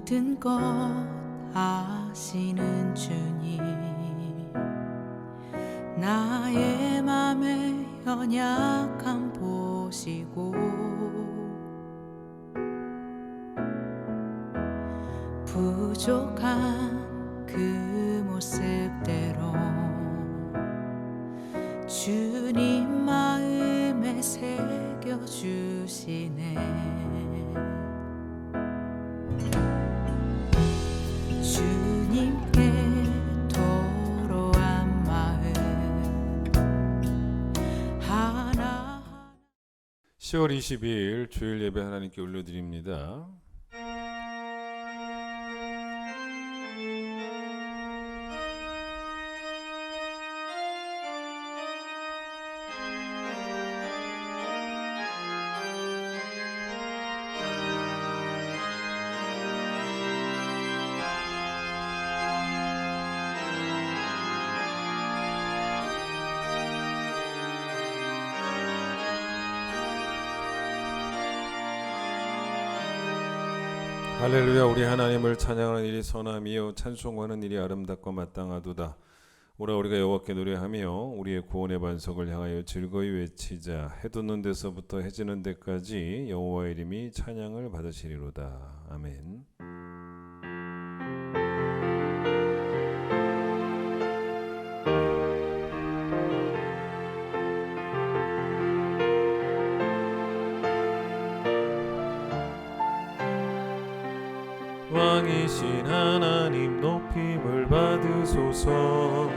모든 것 아시는 주님, 나의 맘의 연약함 보시고 부족한 그 모습대로 주님 마음에 새겨주시네. 주님께 도로한 마음 하나. 10월 22일 주일 예배 하나님께 올려드립니다. 할렐루야. 우리 하나님을 찬양하는 일이 선함이요 찬송하는 일이 아름답고 마땅하도다. 오라 우리가 여호와께 노래하며 우리의 구원의 반석을 향하여 즐거이 외치자. 해 돋는 데서부터 해 지는 데까지 여호와의 이름이 찬양을 받으시리로다. 아멘. 왕이신 하나님 높임을 받으소서.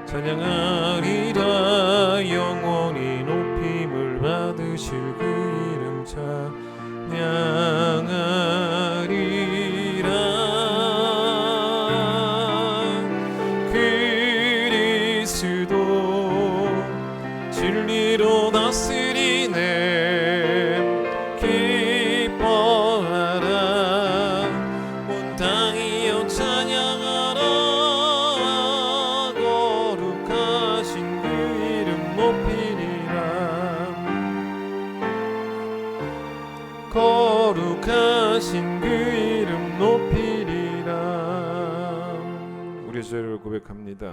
찬양하리라 영원히 높임을 받으실 그 이름 찬양하리라. 그리스도 진리로 다스리네. 거룩하신 그 이름 높이리라. 우리의 죄를 고백합니다.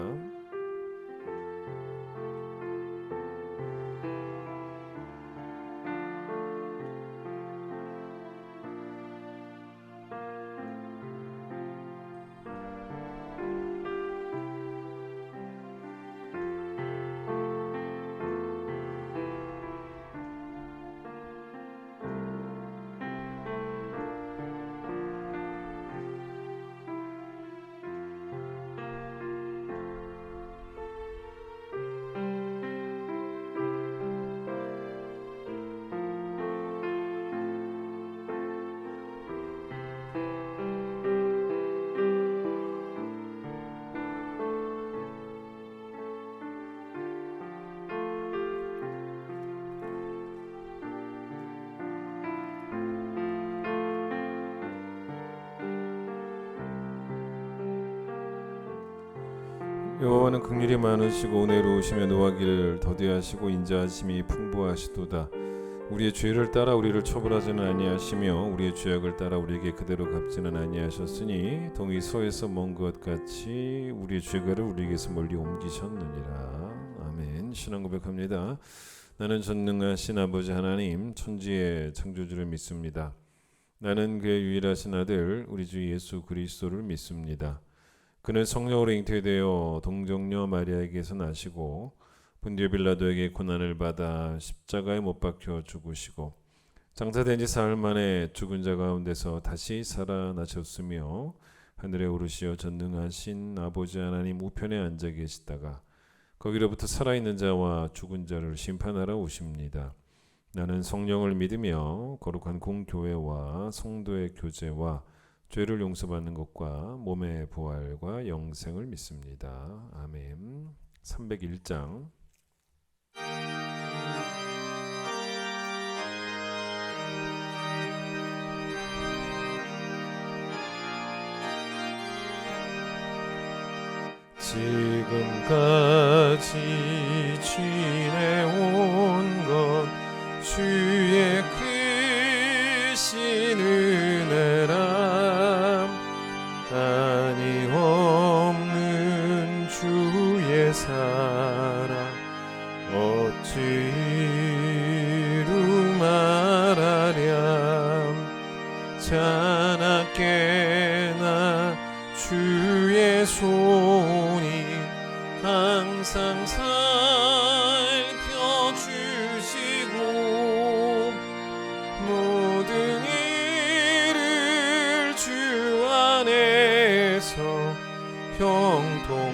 여호와는 긍휼이 많으시고 은혜로우시며 노하기를 더디하시고 인자하심이 풍부하시도다. 우리의 죄를 따라 우리를 처벌하지는 아니하시며 우리의 죄악을 따라 우리에게 그대로 갚지는 아니하셨으니 동이 서에서 먼 것 같이 우리의 죄가를 우리에게서 멀리 옮기셨느니라. 아멘. 신앙 고백합니다. 나는 전능하신 아버지 하나님 천지의 창조주를 믿습니다. 나는 그의 유일하신 아들 우리 주 예수 그리스도를 믿습니다. 그는 성령으로 잉태되어 동정녀 마리아에게서 나시고 본디오 빌라도에게 고난을 받아 십자가에 못 박혀 죽으시고 장사된 지 사흘 만에 죽은 자 가운데서 다시 살아나셨으며 하늘에 오르시어 전능하신 아버지 하나님 우편에 앉아 계시다가 거기로부터 살아있는 자와 죽은 자를 심판하러 오십니다. 나는 성령을 믿으며 거룩한 공교회와 성도의 교제와 죄를 용서받는 것과 몸의 부활과 영생을 믿습니다. 아멘. 301장. 지금까지 지내온 것 주의 크신 은혜라. 자나깨나 주의 손이 항상 살펴주시고 모든 일을 주 안에서 형통하게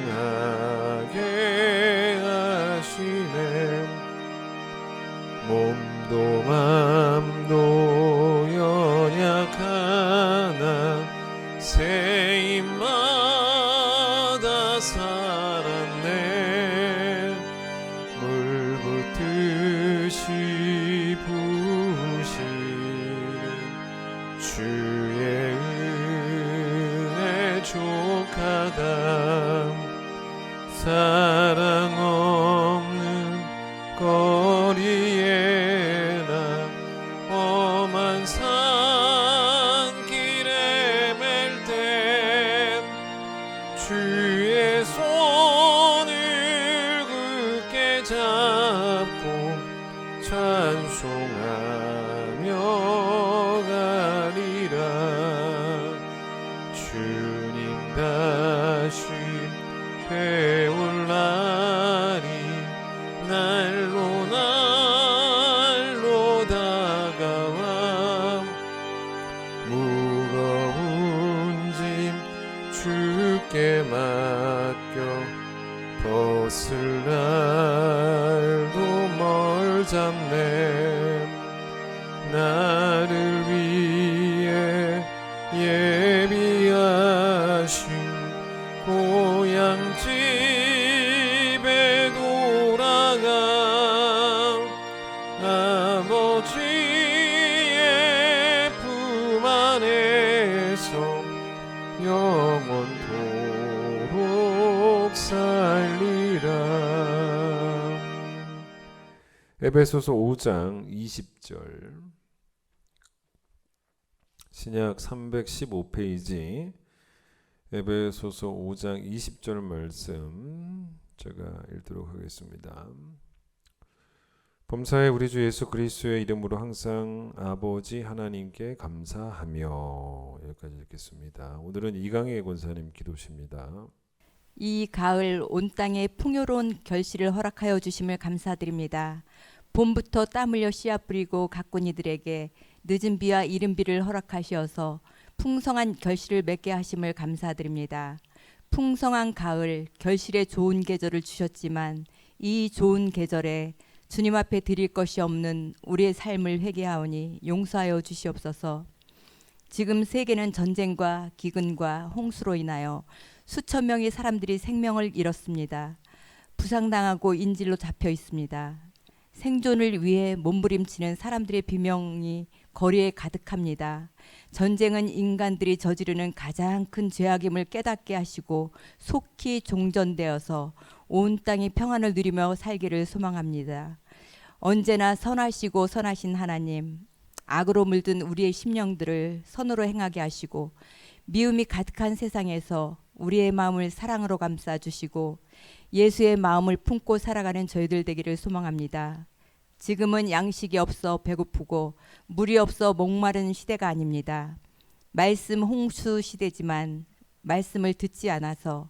하시네. 몸도 맘도 연약하나 새 입마다 살았네. 물 붓듯이 부으시는 주의 은혜 족하다. 사랑 없는 거리에나 험한 산길에 맬 때 주의 손을 굳게 잡고 찬송하며 가리라. 주님 다시 배울 날이 날로 날로 다가와 무거운 짐 주께 맡겨 벗을 날도 멀잡네. 나를 위해 예비하신 고향 집에 돌아가 아버지의 품 안에서 영원토록 살리라. 에베소서 5장 20절, 신약 315페이지 에베소서 5장 20절 말씀 제가 읽도록 하겠습니다. 범사에 우리 주 예수 그리스도의 이름으로 항상 아버지 하나님께 감사하며, 여기까지 읽겠습니다. 오늘은 이강희 권사님 기도십니다. 이 가을 온 땅에 풍요로운 결실을 허락하여 주심을 감사드립니다. 봄부터 땀 흘려 씨앗 뿌리고 가꾼 이들에게 늦은 비와 이른 비를 허락하시어서 풍성한 결실을 맺게 하심을 감사드립니다. 풍성한 가을, 결실의 좋은 계절을 주셨지만 이 좋은 계절에 주님 앞에 드릴 것이 없는 우리의 삶을 회개하오니 용서하여 주시옵소서. 지금 세계는 전쟁과 기근과 홍수로 인하여 수천 명의 사람들이 생명을 잃었습니다. 부상당하고 인질로 잡혀 있습니다. 생존을 위해 몸부림치는 사람들의 비명이 거리에 가득합니다. 전쟁은 인간들이 저지르는 가장 큰 죄악임을 깨닫게 하시고 속히 종전되어서 온 땅이 평안을 누리며 살기를 소망합니다. 언제나 선하시고 선하신 하나님, 악으로 물든 우리의 심령들을 선으로 행하게 하시고 미움이 가득한 세상에서 우리의 마음을 사랑으로 감싸주시고 예수의 마음을 품고 살아가는 저희들 되기를 소망합니다. 지금은 양식이 없어 배고프고 물이 없어 목마른 시대가 아닙니다. 말씀 홍수 시대지만 말씀을 듣지 않아서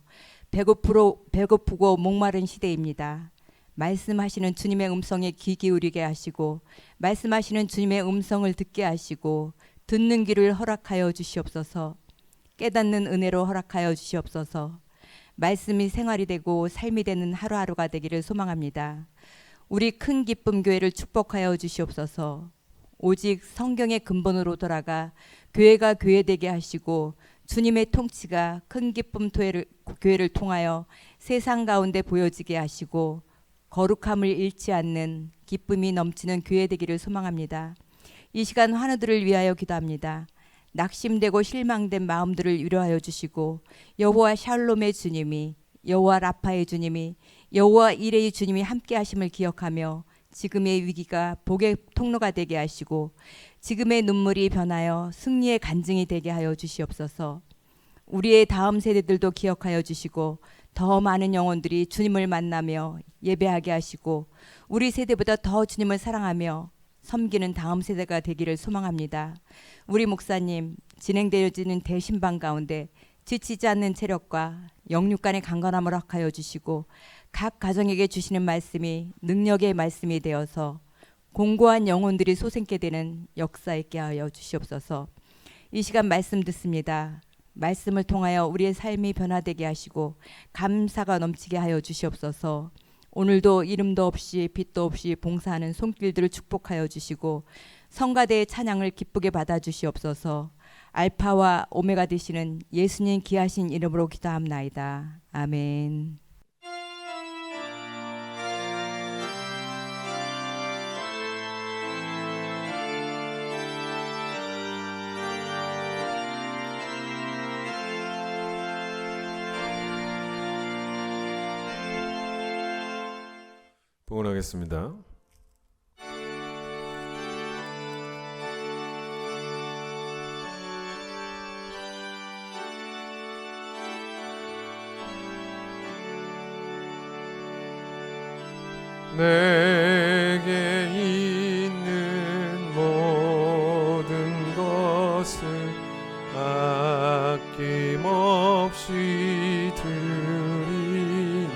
배고프고 목마른 시대입니다. 말씀하시는 주님의 음성에 귀 기울이게 하시고 말씀하시는 주님의 음성을 듣게 하시고 듣는 귀를 허락하여 주시옵소서. 깨닫는 은혜로 허락하여 주시옵소서. 말씀이 생활이 되고 삶이 되는 하루하루가 되기를 소망합니다. 우리 큰 기쁨 교회를 축복하여 주시옵소서. 오직 성경의 근본으로 돌아가 교회가 교회되게 하시고 주님의 통치가 큰 기쁨 교회를 통하여 세상 가운데 보여지게 하시고 거룩함을 잃지 않는 기쁨이 넘치는 교회 되기를 소망합니다. 이 시간 환우들을 위하여 기도합니다. 낙심되고 실망된 마음들을 위로하여 주시고 여호와 샬롬의 주님이, 여호와 라파의 주님이, 여호와 이레의 주님이 함께 하심을 기억하며 지금의 위기가 복의 통로가 되게 하시고 지금의 눈물이 변하여 승리의 간증이 되게 하여 주시옵소서. 우리의 다음 세대들도 기억하여 주시고 더 많은 영혼들이 주님을 만나며 예배하게 하시고 우리 세대보다 더 주님을 사랑하며 섬기는 다음 세대가 되기를 소망합니다. 우리 목사님, 진행되어지는 대신방 가운데 지치지 않는 체력과 영육 간의 강건함을 허락하여 주시고 각 가정에게 주시는 말씀이 능력의 말씀이 되어서 공고한 영혼들이 솟게 되는 역사 있게 하여 주시옵소서. 이 시간 말씀 듣습니다. 말씀을 통하여 우리의 삶이 변화되게 하시고 감사가 넘치게 하여 주시옵소서. 오늘도 이름도 없이 빛도 없이 봉사하는 손길들을 축복하여 주시고 성가대의 찬양을 기쁘게 받아 주시옵소서. 알파와 오메가 되시는 예수님 귀하신 이름으로 기도합나이다. 아멘. 봉헌하겠습니다. 내게 있는 모든 것을 아낌없이 드리네.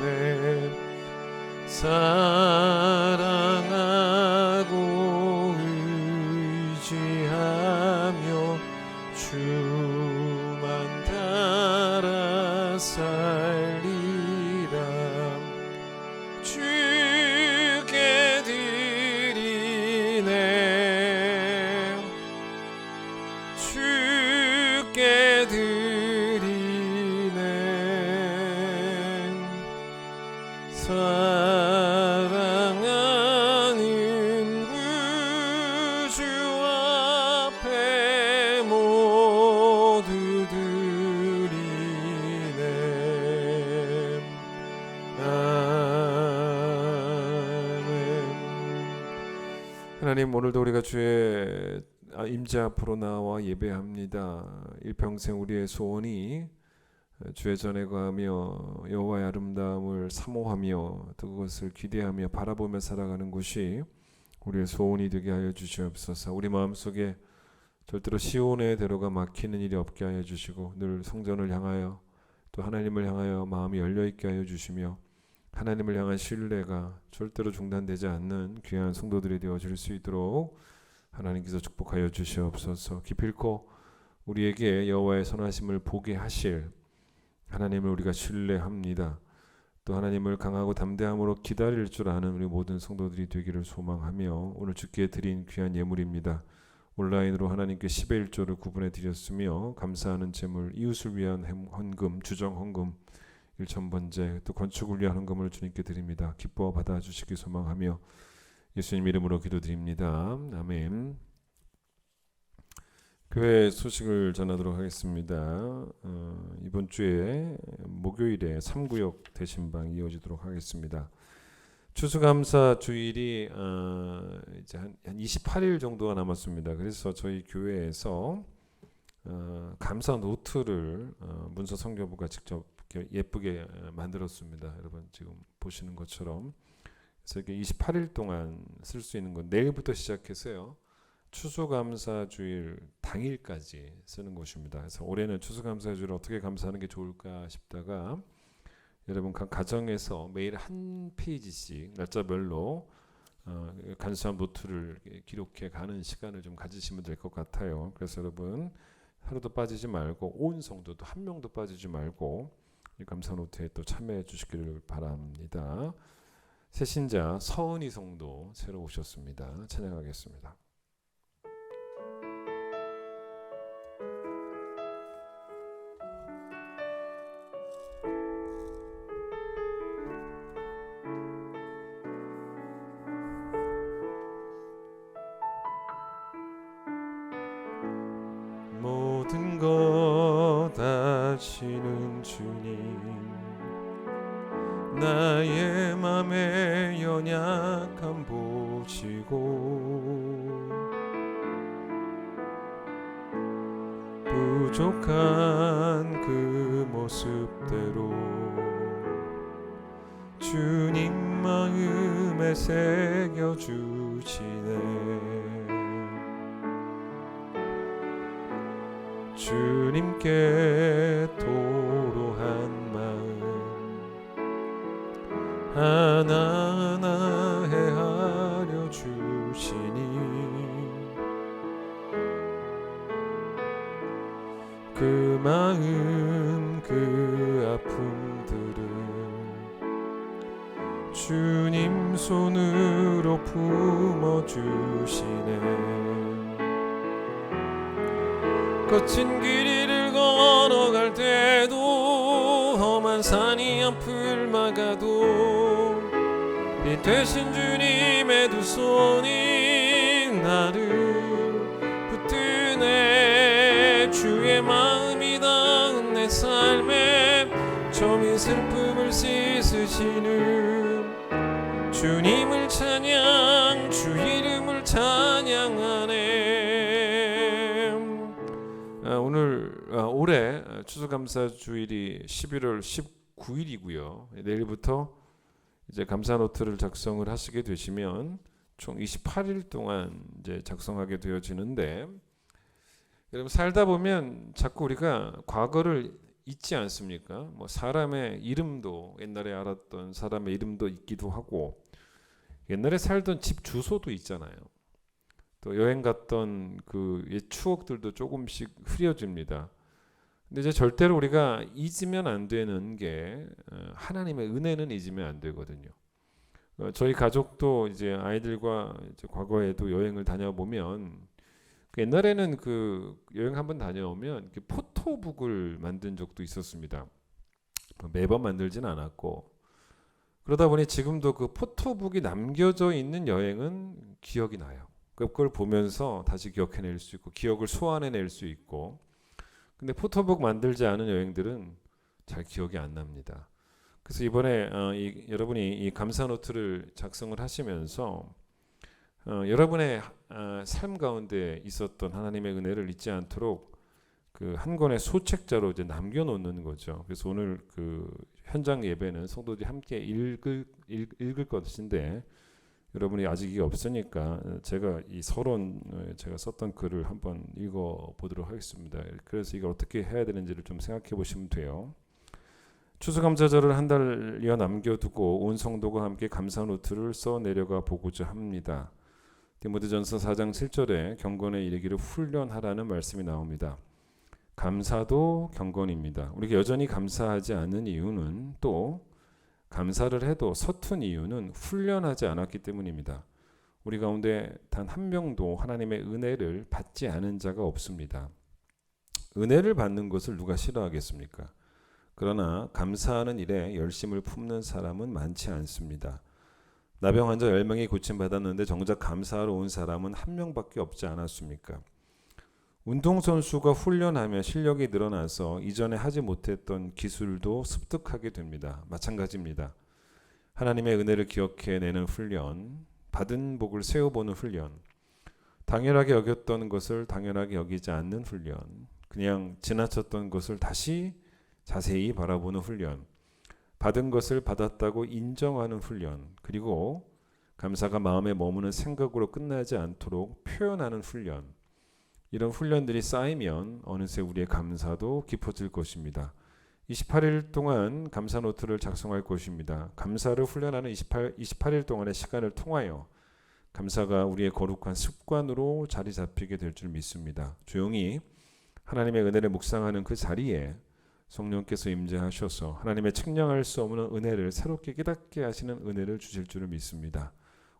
사랑하고 의지하며 주만 따라 살리라. 주께 드리네. 주께 드리네. 사랑하는 구주 앞에 모두 드리네. 아멘. 하나님, 오늘도 우리가 주의 임재 앞으로 나와 예배합니다. 일평생 우리의 소원이 주의 전에 가며 여호와의 아름다움을 사모하며 또 그것을 기대하며 바라보며 살아가는 것이 우리의 소원이 되게 하여 주시옵소서. 우리 마음속에 절대로 시온의 대로가 막히는 일이 없게 하여 주시고 늘 성전을 향하여 또 하나님을 향하여 마음이 열려있게 하여 주시며 하나님을 향한 신뢰가 절대로 중단되지 않는 귀한 성도들이 되어질 수 있도록 하나님께서 축복하여 주시옵소서. 기필코 우리에게 여호와의 선하심을 보게 하실 하나님을 우리가 신뢰합니다. 또 하나님을 강하고 담대함으로 기다릴 줄 아는 우리 모든 성도들이 되기를 소망하며 오늘 주께 드린 귀한 예물입니다. 온라인으로 하나님께 10의 1조를 구분해 드렸으며 감사하는 제물, 이웃을 위한 헌금, 주정 헌금 1,000번째, 또 건축을 위한 헌금을 주님께 드립니다. 기뻐 받아주시기 소망하며 예수님 이름으로 기도드립니다. 아멘. 교회 소식을 전하도록 하겠습니다. 이번 주에 목요일에 3구역 대신방 이어지도록 하겠습니다. 추수감사 주일이 이제 한 28일 정도가 남았습니다. 그래서 저희 교회에서 감사 노트를 문서 선교부가 직접 예쁘게 만들었습니다. 여러분 지금 보시는 것처럼. 그래서 이게 28일 동안 쓸 수 있는 건 내일부터 시작해서요. 추수감사주일 당일까지 쓰는 것입니다. 그래서 올해는 추수감사주일을 어떻게 감사하는 게 좋을까 싶다가 여러분 각 가정에서 매일 한 페이지씩 날짜별로 간수함 노트를 기록해 가는 시간을 좀 가지시면 될 것 같아요. 그래서 여러분 하루도 빠지지 말고 온 성도도 한 명도 빠지지 말고 이 감사 노트에 또 참여해 주시기를 바랍니다. 새신자 서은희 성도 새로 오셨습니다. 찬양하겠습니다. 모든 것 아시는 주님, 나의 맘의 연약함 보시고 부족한 그 모습대로 주님 마음에 새겨주시네. 주님께 토로한 마음 하나하나 헤아려 주시니 그 마음 그 아픔들을 주님 손으로 품어주시네. 거친 길 걸어갈 때도 험한 산이 앞을 막아도 빛 되신 주님의 두 손이 나를 붙드네. 주의 마음이 닿은 내 삶에 점이 슬픔을 씻으시는 주님을 찬양 주 이름을 찬양하네. 올해 추수감사주일이 11월 19일이고요. 내일부터 이제 감사 노트를 작성을 하시게 되시면 총 28일 동안 이제 작성하게 되어지는데, 여러분 살다 보면 자꾸 우리가 과거를 잊지 않습니까? 뭐 사람의 이름도 옛날에 알았던 사람의 이름도 있기도 하고 옛날에 살던 집 주소도 있잖아요. 또 여행 갔던 그 옛 추억들도 조금씩 흐려집니다. 근데 이제 절대로 우리가 잊으면 안 되는 게 하나님의 은혜는 잊으면 안 되거든요. 저희 가족도 이제 아이들과 이제 과거에도 여행을 다녀보면 옛날에는 그 여행 한번 다녀오면 포토북을 만든 적도 있었습니다. 매번 만들지는 않았고, 그러다 보니 지금도 그 포토북이 남겨져 있는 여행은 기억이 나요. 그걸 보면서 다시 기억해낼 수 있고 기억을 소환해낼 수 있고. 근데 포토북 만들지 않은 여행들은 잘 기억이 안 납니다. 그래서 이번에 여러분이 이 감사 노트를 작성을 하시면서 여러분의 삶 가운데 있었던 하나님의 은혜를 잊지 않도록 그 한 권의 소책자로 이제 남겨놓는 거죠. 그래서 오늘 그 현장 예배는 성도들이 함께 읽을 것인데, 여러분이 아직 이게 없으니까 제가 이 서론 제가 썼던 글을 한번 읽어 보도록 하겠습니다. 그래서 이걸 어떻게 해야 되는지를 좀 생각해 보시면 돼요. 추수감사절을 한 달여 남겨두고 온 성도가 함께 감사 노트를 써 내려가 보고자 합니다. 디모데전서 4장 7절에 경건에 이르기를 훈련하라는 말씀이 나옵니다. 감사도 경건입니다. 우리가 여전히 감사하지 않는 이유는, 또 감사를 해도 서툰 이유는 훈련하지 않았기 때문입니다. 우리 가운데 단 한 명도 하나님의 은혜를 받지 않은 자가 없습니다. 은혜를 받는 것을 누가 싫어하겠습니까? 그러나 감사하는 일에 열심을 품는 사람은 많지 않습니다. 나병 환자 10명이 고침받았는데 정작 감사하러 온 사람은 한 명밖에 없지 않았습니까? 운동선수가 훈련하며 실력이 늘어나서 이전에 하지 못했던 기술도 습득하게 됩니다. 마찬가지입니다. 하나님의 은혜를 기억해내는 훈련, 받은 복을 세워보는 훈련, 당연하게 여겼던 것을 당연하게 여기지 않는 훈련, 그냥 지나쳤던 것을 다시 자세히 바라보는 훈련, 받은 것을 받았다고 인정하는 훈련, 그리고 감사가 마음에 머무는 생각으로 끝나지 않도록 표현하는 훈련. 이런 훈련들이 쌓이면 어느새 우리의 감사도 깊어질 것입니다. 28일 동안 감사 노트를 작성할 것입니다. 감사를 훈련하는 28일 동안의 시간을 통하여 감사가 우리의 거룩한 습관으로 자리 잡히게 될 줄 믿습니다. 조용히 하나님의 은혜를 묵상하는 그 자리에 성령께서 임재하셔서 하나님의 측량할 수 없는 은혜를 새롭게 깨닫게 하시는 은혜를 주실 줄을 믿습니다.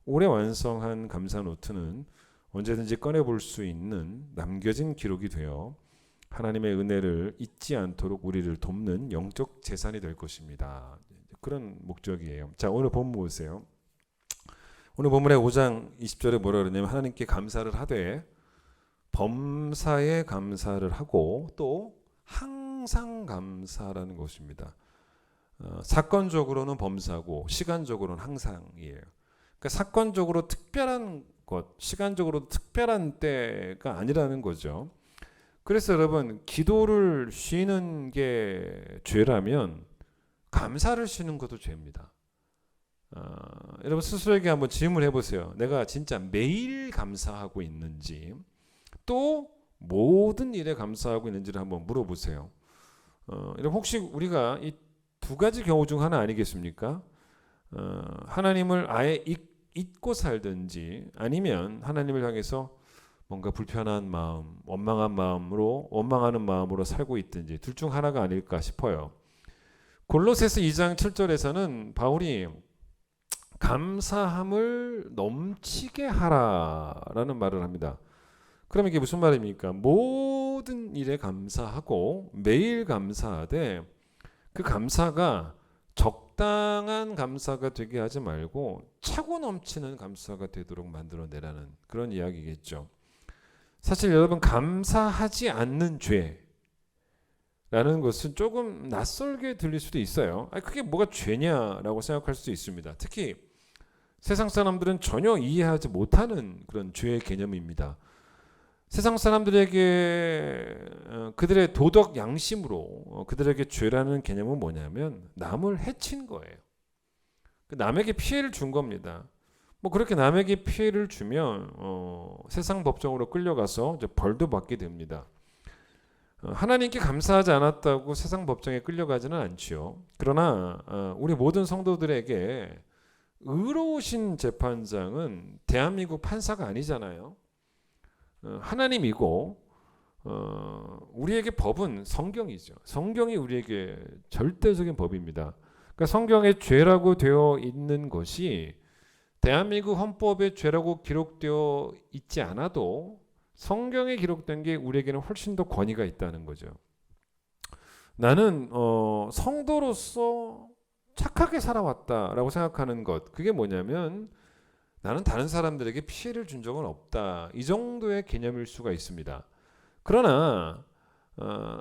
올해 완성한 감사 노트는 언제든지 꺼내볼 수 있는 남겨진 기록이 되어 하나님의 은혜를 잊지 않도록 우리를 돕는 영적 재산이 될 것입니다. 그런 목적이에요. 자, 오늘 본문 보세요. 오늘 본문의 5장 20절에 뭐라 그러냐면, 하나님께 감사를 하되 범사에 감사를 하고 또 항상 감사라는 것입니다. 사건적으로는 범사고 시간적으로는 항상이에요. 그러니까 사건적으로 특별한 것, 시간적으로 특별한 때가 아니라는 거죠. 그래서 여러분, 기도를 쉬는 게 죄라면 감사를 쉬는 것도 죄입니다. 여러분 스스로에게 한번 질문해 보세요. 내가 진짜 매일 감사하고 있는지, 또 모든 일에 감사하고 있는지를 한번 물어보세요. 혹시 우리가 이 두 가지 경우 중 하나 아니겠습니까? 하나님을 아예 잊고 살든지 아니면 하나님을 향해서 뭔가 불편한 마음, 원망하는 마음으로 살고 있든지 둘 중 하나가 아닐까 싶어요. 골로새서 2장 7절에서는 바울이 감사함을 넘치게 하라라는 말을 합니다. 그러면 이게 무슨 말입니까? 모든 일에 감사하고 매일 감사하되 그 감사가 적당한 감사가 되게 하지 말고 차고 넘치는 감사가 되도록 만들어내라는 그런 이야기겠죠. 사실 여러분, 감사하지 않는 죄라는 것은 조금 낯설게 들릴 수도 있어요. 그게 뭐가 죄냐라고 생각할 수도 있습니다. 특히 세상 사람들은 전혀 이해하지 못하는 그런 죄의 개념입니다. 세상 사람들에게 그들의 도덕 양심으로 그들에게 죄라는 개념은 뭐냐면 남을 해친 거예요. 남에게 피해를 준 겁니다. 그렇게 남에게 피해를 주면 세상 법정으로 끌려가서 이제 벌도 받게 됩니다. 하나님께 감사하지 않았다고 세상 법정에 끌려가지는 않지요. 그러나 우리 모든 성도들에게 의로우신 재판장은 대한민국 판사가 아니잖아요. 하나님이고 우리에게 법은 성경이죠. 성경이 우리에게 절대적인 법입니다. 그러니까 성경에 죄라고 되어 있는 것이 대한민국 헌법에 죄라고 기록되어 있지 않아도 성경에 기록된 게 우리에게는 훨씬 더 권위가 있다는 거죠. 나는 성도로서 착하게 살아왔다라고 생각하는 것, 그게 뭐냐면 나는 다른 사람들에게 피해를 준 적은 없다, 이 정도의 개념일 수가 있습니다. 그러나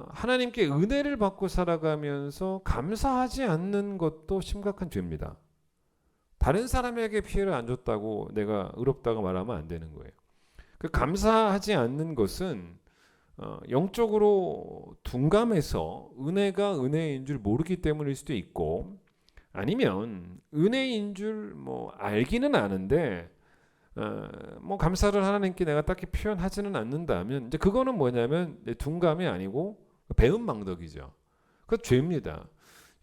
하나님께 은혜를 받고 살아가면서 감사하지 않는 것도 심각한 죄입니다. 다른 사람에게 피해를 안 줬다고 내가 의롭다고 말하면 안 되는 거예요. 그 감사하지 않는 것은 영적으로 둔감해서 은혜가 은혜인 줄 모르기 때문일 수도 있고, 아니면 은혜인 줄 알기는 아는데 감사를 하나님께 내가 딱히 표현하지는 않는다면 이제 그거는 뭐냐면 내 둔감이 아니고 배은망덕이죠. 그거 죄입니다.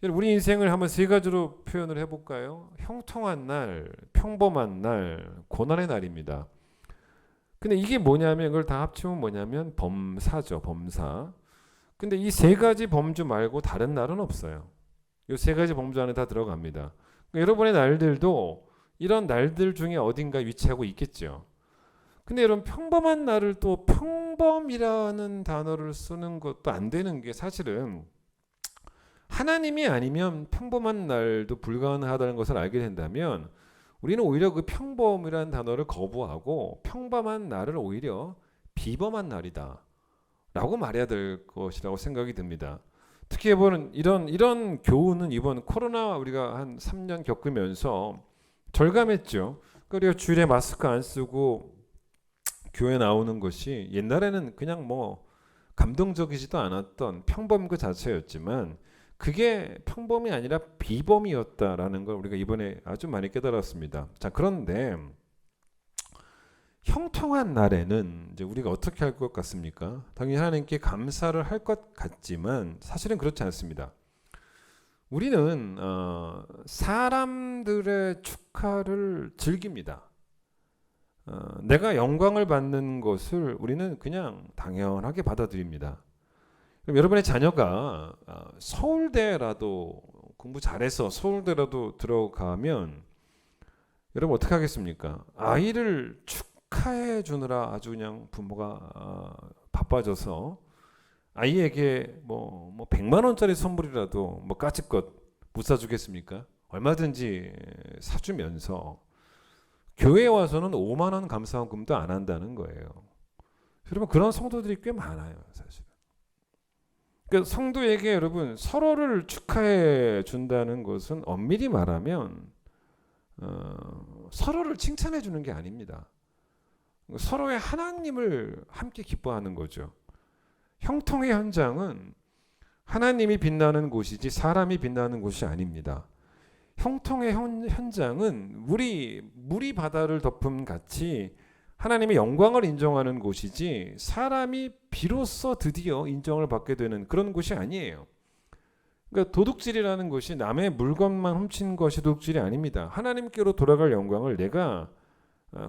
우리 인생을 한번 세 가지로 표현을 해볼까요? 형통한 날, 평범한 날, 고난의 날입니다. 근데 이게 뭐냐면 이걸 다 합치면 뭐냐면 범사죠, 범사. 근데 이 세 가지 범주 말고 다른 날은 없어요. 이 세 가지 범주 안에 다 들어갑니다. 그러니까 여러분의 날들도 이런 날들 중에 어딘가 위치하고 있겠죠. 근데 여러분, 평범한 날을 또 평범이라는 단어를 쓰는 것도 안 되는 게, 사실은 하나님이 아니면 평범한 날도 불가능하다는 것을 알게 된다면 우리는 오히려 그 평범이라는 단어를 거부하고 평범한 날을 오히려 비범한 날이다 라고 말해야 될 것이라고 생각이 듭니다. 특히 이런 교훈은 이번 코로나 우리가 한 3년 겪으면서 절감했죠. 그리고 주일에 마스크 안 쓰고 교회 나오는 것이 옛날에는 그냥 감동적이지도 않았던 평범 그 자체였지만 그게 평범이 아니라 비범이었다라는 걸 우리가 이번에 아주 많이 깨달았습니다. 자, 그런데 형통한 날에는 이제 우리가 어떻게 할 것 같습니까? 당연히 하나님께 감사를 할 것 같지만 사실은 그렇지 않습니다. 우리는 사람들의 축하를 즐깁니다. 내가 영광을 받는 것을 우리는 그냥 당연하게 받아들입니다. 그럼 여러분의 자녀가 서울대라도 공부 잘해서 서울대라도 들어가면 여러분 어떻게 하겠습니까? 아이를 축하해 주느라 아주 그냥 부모가 바빠져서 아이에게 100만 원짜리 선물이라도 까짓것 못 사주겠습니까? 얼마든지 사주면서 교회에 와서는 5만 원 감사원금도 안 한다는 거예요. 여러분, 그런 성도들이 꽤 많아요, 사실. 그러니까 성도에게 여러분 서로를 축하해 준다는 것은 엄밀히 말하면 서로를 칭찬해 주는 게 아닙니다. 서로의 하나님을 함께 기뻐하는 거죠. 형통의 현장은 하나님이 빛나는 곳이지 사람이 빛나는 곳이 아닙니다. 형통의 현장은 물이 바다를 덮음 같이 하나님의 영광을 인정하는 곳이지 사람이 비로소 드디어 인정을 받게 되는 그런 곳이 아니에요. 그러니까 도둑질이라는 것이 남의 물건만 훔친 것이 도둑질이 아닙니다. 하나님께로 돌아갈 영광을 내가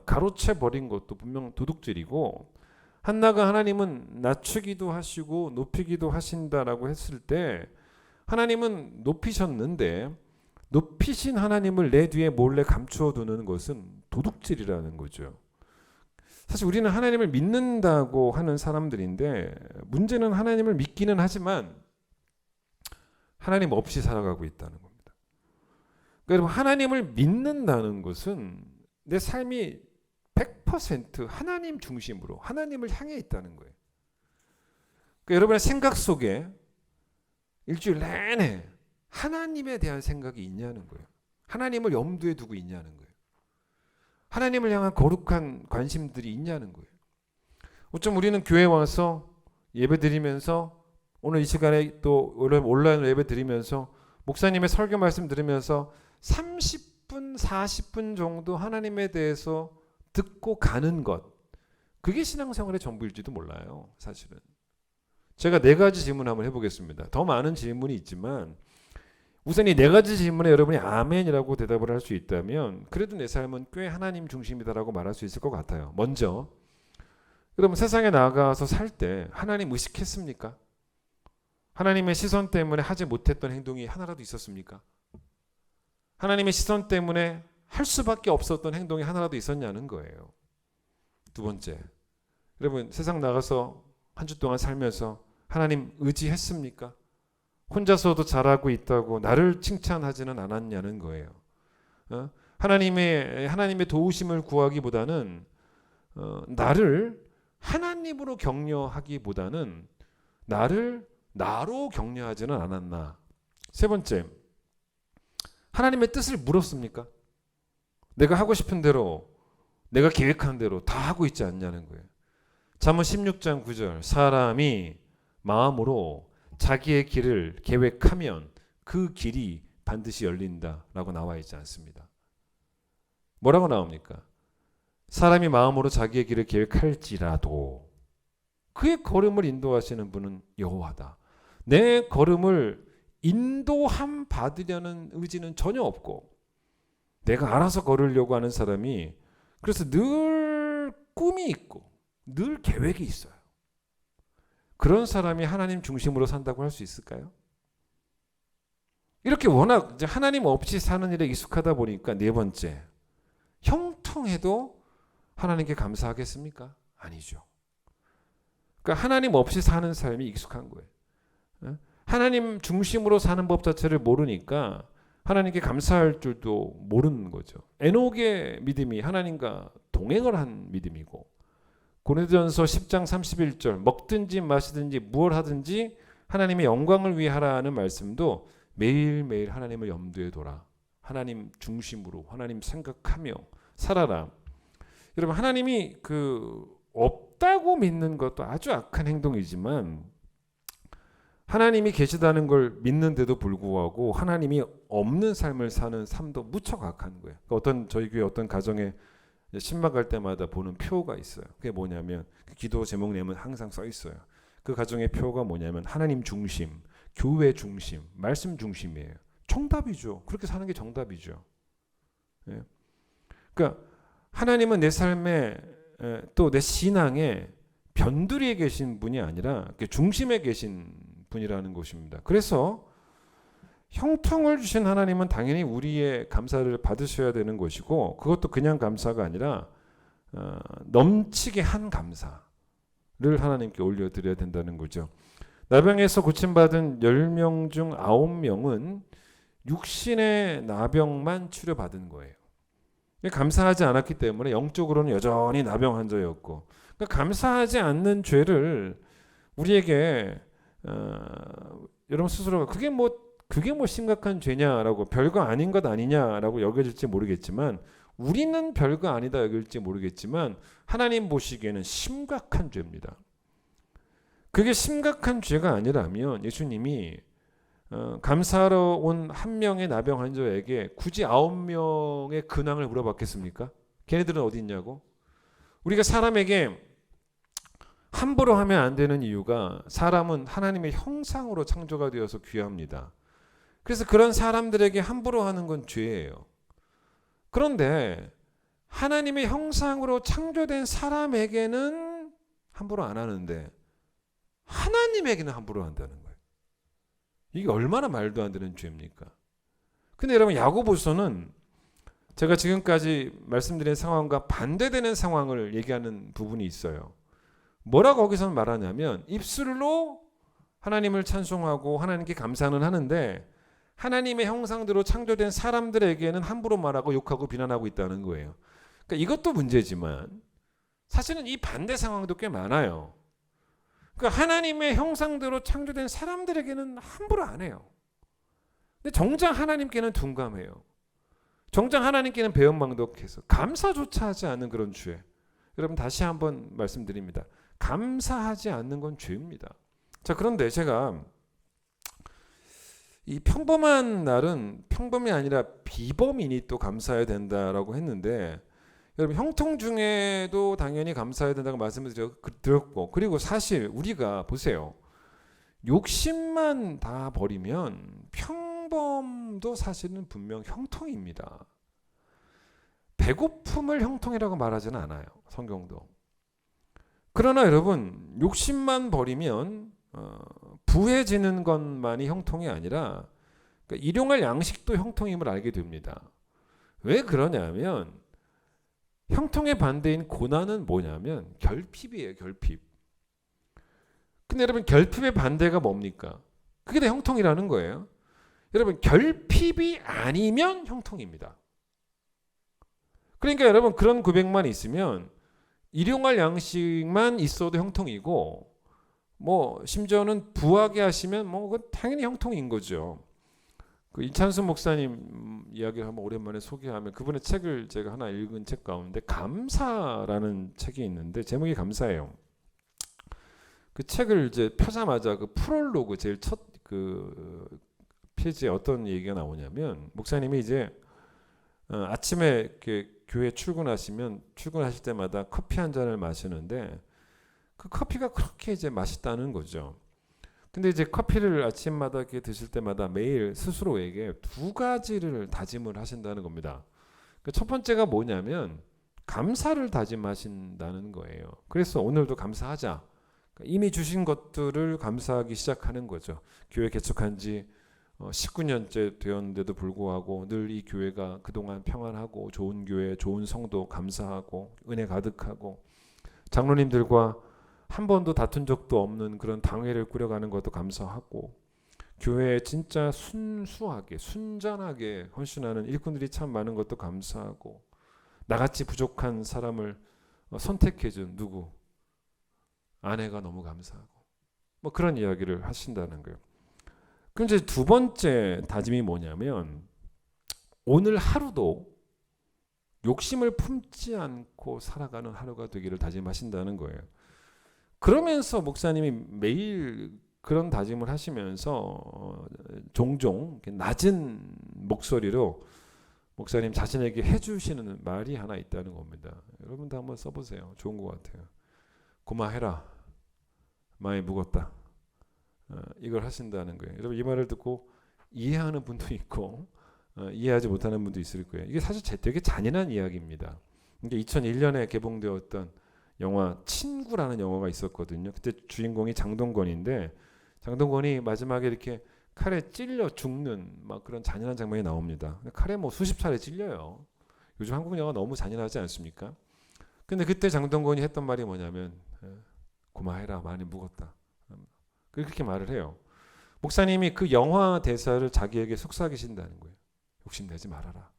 가로채 버린 것도 분명 도둑질이고, 한나가 하나님은 낮추기도 하시고 높이기도 하신다라고 했을 때 하나님은 높이셨는데 높이신 하나님을 내 뒤에 몰래 감추어 두는 것은 도둑질이라는 거죠. 사실 우리는 하나님을 믿는다고 하는 사람들인데 문제는 하나님을 믿기는 하지만 하나님 없이 살아가고 있다는 겁니다. 그러니까 여러분, 하나님을 믿는다는 것은 내 삶이 100% 하나님 중심으로 하나님을 향해 있다는 거예요. 그러니까 여러분의 생각 속에 일주일 내내 하나님에 대한 생각이 있냐는 거예요. 하나님을 염두에 두고 있냐는 거예요. 하나님을 향한 거룩한 관심들이 있냐는 거예요. 어쩜 우리는 교회 와서 예배 드리면서, 오늘 이 시간에 또 온라인으로 예배 드리면서 목사님의 설교 말씀 들으면서 30분, 40분 정도 하나님에 대해서 듣고 가는 것, 그게 신앙생활의 전부일지도 몰라요. 사실은 제가 4가지 질문 한번 해보겠습니다. 더 많은 질문이 있지만 우선 이 4가지 질문에 여러분이 아멘이라고 대답을 할 수 있다면 그래도 내 삶은 꽤 하나님 중심이다라고 말할 수 있을 것 같아요. 먼저, 여러분 세상에 나가서 살 때 하나님 의식했습니까? 하나님의 시선 때문에 하지 못했던 행동이 하나라도 있었습니까? 하나님의 시선 때문에 할 수밖에 없었던 행동이 하나라도 있었냐는 거예요. 두 번째, 여러분 세상 나가서 한 주 동안 살면서 하나님 의지했습니까? 혼자서도 잘하고 있다고 나를 칭찬하지는 않았냐는 거예요. 하나님의 도우심을 구하기보다는 나를 하나님으로 격려하기보다는 나를 나로 격려하지는 않았나. 세 번째, 하나님의 뜻을 물었습니까? 내가 하고 싶은 대로, 내가 계획한 대로 다 하고 있지 않냐는 거예요. 잠언 16장 9절, 사람이 마음으로 자기의 길을 계획하면 그 길이 반드시 열린다라고 나와 있지 않습니다. 뭐라고 나옵니까? 사람이 마음으로 자기의 길을 계획할지라도 그의 걸음을 인도하시는 분은 여호와다. 내 걸음을 인도함 받으려는 의지는 전혀 없고 내가 알아서 걸으려고 하는 사람이, 그래서 늘 꿈이 있고 늘 계획이 있어요. 그런 사람이 하나님 중심으로 산다고 할 수 있을까요? 이렇게 워낙 이제 하나님 없이 사는 일에 익숙하다 보니까, 네 번째, 형통해도 하나님께 감사하겠습니까? 아니죠. 그러니까 하나님 없이 사는 삶이 익숙한 거예요. 하나님 중심으로 사는 법 자체를 모르니까 하나님께 감사할 줄도 모르는 거죠. 에녹의 믿음이 하나님과 동행을 한 믿음이고, 고린도전서 10장 31절 먹든지 마시든지 무엇 하든지 하나님의 영광을 위해 하라는 말씀도 매일매일 하나님을 염두에 둬라. 하나님 중심으로 하나님 생각하며 살아라. 여러분, 하나님이 없다고 믿는 것도 아주 악한 행동이지만 하나님이 계시다는 걸 믿는데도 불구하고 하나님이 없는 삶을 사는 삶도 무척 악한 거예요. 저희 교회 어떤 가정에 신방갈 때마다 보는 표가 있어요. 그게 뭐냐면, 그 기도 제목 내면 항상 써 있어요. 그 가정의 표가 뭐냐면 하나님 중심, 교회 중심, 말씀 중심이에요. 정답이죠. 그렇게 사는 게 정답이죠. 예. 그러니까 하나님은 내 삶에 또 내 신앙에 변두리에 계신 분이 아니라 중심에 계신 분이라는 것입니다. 그래서 형통을 주신 하나님은 당연히 우리의 감사를 받으셔야 되는 것이고, 그것도 그냥 감사가 아니라 넘치게 한 감사를 하나님께 올려드려야 된다는 거죠. 나병에서 고침받은 10명 중 9명은 육신의 나병만 치료받은 거예요. 감사하지 않았기 때문에 영적으로는 여전히 나병 환자였고, 그러니까 감사하지 않는 죄를 우리에게 여러분 스스로가 그게 뭐 심각한 죄냐라고, 별거 아닌 것 아니냐라고 여겨질지 모르겠지만, 우리는 별거 아니다 여길지 모르겠지만 하나님 보시기에는 심각한 죄입니다. 그게 심각한 죄가 아니라면 예수님이 감사하러 온 한 명의 나병 환자에게 굳이 9명의 근황을 물어봤겠습니까? 걔네들은 어디 있냐고? 우리가 사람에게 함부로 하면 안 되는 이유가 사람은 하나님의 형상으로 창조가 되어서 귀합니다. 그래서 그런 사람들에게 함부로 하는 건 죄예요. 그런데 하나님의 형상으로 창조된 사람에게는 함부로 안 하는데 하나님에게는 함부로 한다는 거예요. 이게 얼마나 말도 안 되는 죄입니까? 근데 여러분, 야고보서는 제가 지금까지 말씀드린 상황과 반대되는 상황을 얘기하는 부분이 있어요. 뭐라고 거기서 말하냐면 입술로 하나님을 찬송하고 하나님께 감사는 하는데 하나님의 형상대로 창조된 사람들에게는 함부로 말하고 욕하고 비난하고 있다는 거예요. 그러니까 이것도 문제지만 사실은 이 반대 상황도 꽤 많아요. 그러니까 하나님의 형상대로 창조된 사람들에게는 함부로 안 해요. 근데 정작 하나님께는 둔감해요. 정작 하나님께는 배은망덕해서 감사조차 하지 않는 그런 죄. 여러분, 다시 한번 말씀드립니다. 감사하지 않는 건 죄입니다. 자, 그런데 제가 이 평범한 날은 평범이 아니라 비범인이 또 감사해야 된다라고 했는데, 여러분, 형통 중에도 당연히 감사해야 된다고 말씀을 드렸고, 그리고 사실 우리가 보세요. 욕심만 다 버리면 평범도 사실은 분명 형통입니다. 배고픔을 형통이라고 말하지는 않아요, 성경도. 그러나 여러분, 욕심만 버리면 부해지는 것만이 형통이 아니라 그러니까 일용할 양식도 형통임을 알게 됩니다. 왜 그러냐면 형통의 반대인 고난은 뭐냐면 결핍이에요, 결핍. 근데 여러분, 결핍의 반대가 뭡니까? 그게 다 형통이라는 거예요. 여러분, 결핍이 아니면 형통입니다. 그러니까 여러분, 그런 고백만 있으면 일용할 양식만 있어도 형통이고, 뭐 심지어는 부하게 하시면 뭐 그건 당연히 형통인 거죠. 그 이찬수 목사님 이야기를 한번 오랜만에 소개하면, 그분의 책을 제가 하나 읽은 책 가운데 감사라는 책이 있는데 제목이 감사예요. 그 책을 이제 펴자마자 그 프롤로그 제일 첫 그 페이지에 어떤 얘기가 나오냐면, 목사님이 이제 아침에 이렇게 교회 출근하실 때마다 커피 한 잔을 마시는데 그 커피가 그렇게 이제 맛있다는 거죠. 근데 이제 커피를 아침마다 이렇게 드실 때마다 매일 스스로에게 두 가지를 다짐을 하신다는 겁니다. 첫 번째가 뭐냐면 감사를 다짐하신다는 거예요. 그래서 오늘도 감사하자. 이미 주신 것들을 감사하기 시작하는 거죠. 교회 개척한 지 19년째 되었는데도 불구하고 늘 이 교회가 그동안 평안하고 좋은 교회, 좋은 성도 감사하고 은혜 가득하고 장로님들과 한 번도 다툰 적도 없는 그런 당회를 꾸려가는 것도 감사하고 교회에 진짜 순수하게 순전하게 헌신하는 일꾼들이 참 많은 것도 감사하고 나같이 부족한 사람을 선택해준 누구? 아내가 너무 감사하고 뭐 그런 이야기를 하신다는 거예요. 그럼 이제 두 번째 다짐이 뭐냐면 오늘 하루도 욕심을 품지 않고 살아가는 하루가 되기를 다짐하신다는 거예요. 그러면서 목사님이 매일 그런 다짐을 하시면서 종종 낮은 목소리로 목사님 자신에게 해주시는 말이 하나 있다는 겁니다. 여러분도 한번 써보세요. 좋은 것 같아요. 고마해라. 많이 묵었다. 이걸 하신다는 거예요. 여러분, 이 말을 듣고 이해하는 분도 있고 이해하지 못하는 분도 있을 거예요. 이게 사실 되게 잔인한 이야기입니다. 이게 2001년에 개봉되었던 영화 친구라는 영화가 있었거든요. 그때 주인공이 장동건인데 장동건이 마지막에 이렇게 칼에 찔려 죽는 막 그런 잔인한 장면이 나옵니다. 칼에 뭐 수십 차례 찔려요. 요즘 한국 영화 너무 잔인하지 않습니까? 근데 그때 장동건이 했던 말이 뭐냐면 고마해라, 많이 묵었다. 그렇게 말을 해요. 목사님이 그 영화 대사를 자기에게 속삭이신다는 거예요. 욕심내지 말아라.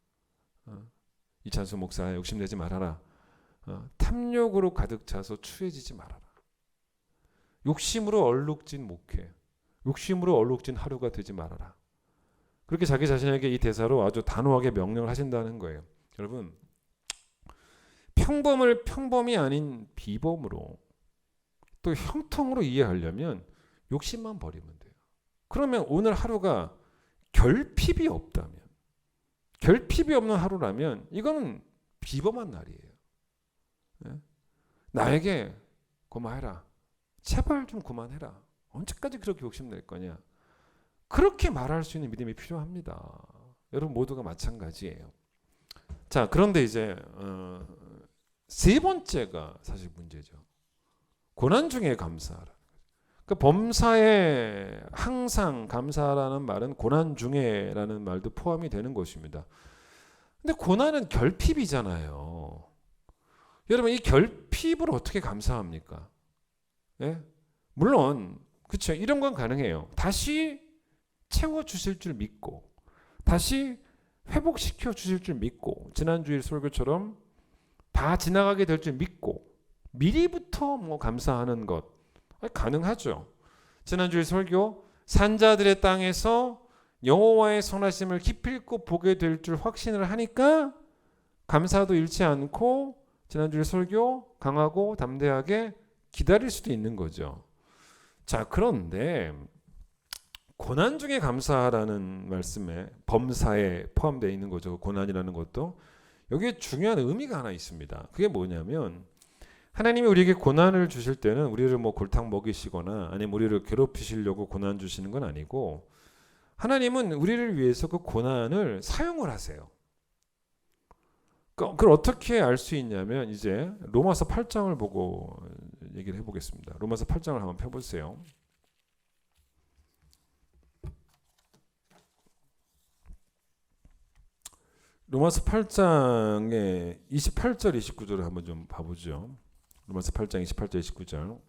이찬수 목사 욕심내지 말아라. 탐욕으로 가득 차서 추해지지 말아라. 욕심으로 얼룩진 목회, 욕심으로 얼룩진 하루가 되지 말아라. 그렇게 자기 자신에게 이 대사로 아주 단호하게 명령을 하신다는 거예요. 여러분, 평범을 평범이 아닌 비범으로 또 형통으로 이해하려면 욕심만 버리면 돼요. 그러면 오늘 하루가 결핍이 없다면, 결핍이 없는 하루라면 이거는 비범한 날이에요. 네? 나에게 고마해라. 제발 좀 그만해라. 언제까지 그렇게 욕심낼 거냐. 그렇게 말할 수 있는 믿음이 필요합니다. 여러분 모두가 마찬가지예요. 자, 그런데 이제 세 번째가 사실 문제죠. 고난 중에 감사하라. 그 범사에 항상 감사라는 말은 고난 중에라는 말도 포함이 되는 것입니다. 근데 고난은 결핍이잖아요. 여러분 이 결핍을 어떻게 감사합니까? 예? 물론 그렇죠. 이런 건 가능해요. 다시 채워 주실 줄 믿고 다시 회복시켜 주실 줄 믿고 지난주일 설교처럼 다 지나가게 될 줄 믿고 미리부터 뭐 감사하는 것 가능하죠. 지난주일 설교 산자들의 땅에서 여호와의 선하심을 기필코 보게 될 줄 확신을 하니까 감사도 잃지 않고 지난주일 설교 강하고 담대하게 기다릴 수도 있는 거죠. 자, 그런데 고난 중에 감사하라는 말씀에 범사에 포함되어 있는 거죠. 고난이라는 것도 여기에 중요한 의미가 하나 있습니다. 그게 뭐냐면 하나님이 우리에게 고난을 주실 때는 우리를 뭐 골탕 먹이시거나 아니면 우리를 괴롭히시려고 고난 주시는 건 아니고 하나님은 우리를 위해서 그 고난을 사용을 하세요. 그걸 어떻게 알 수 있냐면 이제 로마서 8장을 보고 얘기를 해보겠습니다. 로마서 8장을 한번 펴보세요. 로마서 8장의 28절 29절을 한번 좀 봐보죠. 로마서 8장 28절 29절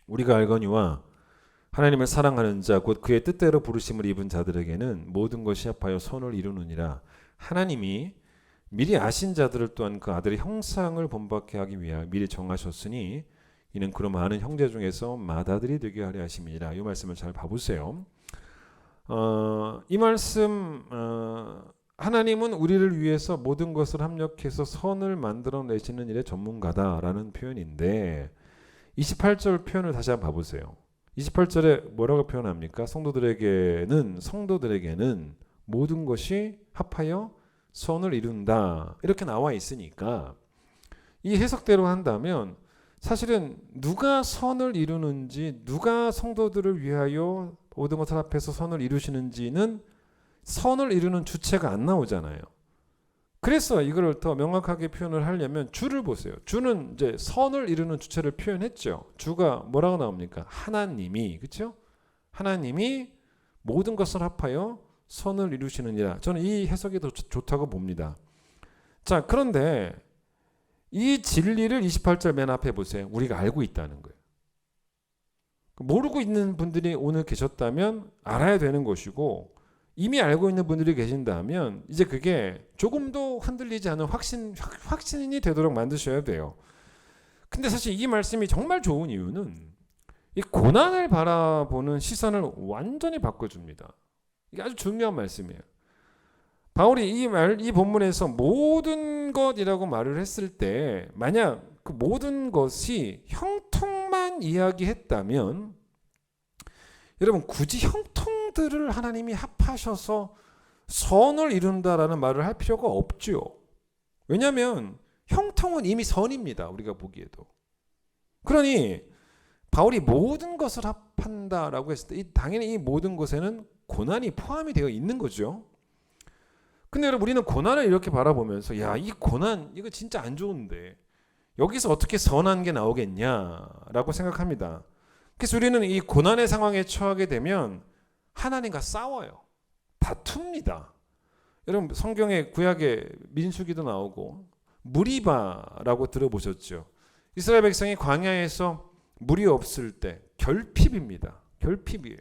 우리가 알거니와 하나님을 사랑하는 자 곧 그의 뜻대로 부르심을 입은 자들에게는 모든 것이 합하여 선을 이루느니라. 하나님이 미리 아신 자들을 또한 그 아들의 형상을 본받게 하기 위하여 미리 정하셨으니 이는 그로 많은 형제 중에서 맏아들이 되게 하려 하심이니라. 이 말씀을 잘 봐보세요. 이 말씀 하나님은 우리를 위해서 모든 것을 합력해서 선을 만들어내시는 일의 전문가다라는 표현인데 28절 표현을 다시 한번 봐보세요. 28절에 뭐라고 표현합니까? 성도들에게는 모든 것이 합하여 선을 이룬다 이렇게 나와 있으니까 이 해석대로 한다면 사실은 누가 선을 이루는지 누가 성도들을 위하여 모든 것을 합해서 선을 이루시는지는 선을 이루는 주체가 안 나오잖아요. 그래서 이걸 더 명확하게 표현을 하려면 주를 보세요. 주는 이제 선을 이루는 주체를 표현했죠. 주가 뭐라고 나옵니까? 하나님이, 그렇죠? 하나님이 모든 것을 합하여 선을 이루시느니라. 저는 이 해석이 더 좋다고 봅니다. 자, 그런데 이 진리를 28절 맨 앞에 보세요. 우리가 알고 있다는 거예요. 모르고 있는 분들이 오늘 계셨다면 알아야 되는 것이고 이미 알고 있는 분들이 계신다면 이제 그게 조금도 흔들리지 않은 확신이 되도록 만드셔야 돼요. 근데 사실 이 말씀이 정말 좋은 이유는 이 고난을 바라보는 시선을 완전히 바꿔줍니다. 이게 아주 중요한 말씀이에요. 바울이 이 본문에서 모든 것이라고 말을 했을 때 만약 그 모든 것이 형통만 이야기했다면 여러분 굳이 형통들을 하나님이 합하셔서 선을 이룬다라는 말을 할 필요가 없죠. 왜냐하면 형통은 이미 선입니다. 우리가 보기에도. 그러니 바울이 모든 것을 합한다라고 했을 때 당연히 이 모든 것에는 고난이 포함이 되어 있는 거죠. 근데 여러분 우리는 고난을 이렇게 바라보면서 야, 이 고난 이거 진짜 안 좋은데 여기서 어떻게 선한 게 나오겠냐라고 생각합니다. 그래서 우리는 이 고난의 상황에 처하게 되면 하나님과 싸워요. 다툽니다. 여러분 성경의 구약의 민수기도 나오고 무리바라고 들어보셨죠? 이스라엘 백성이 광야에서 물이 없을 때 결핍입니다. 결핍이에요.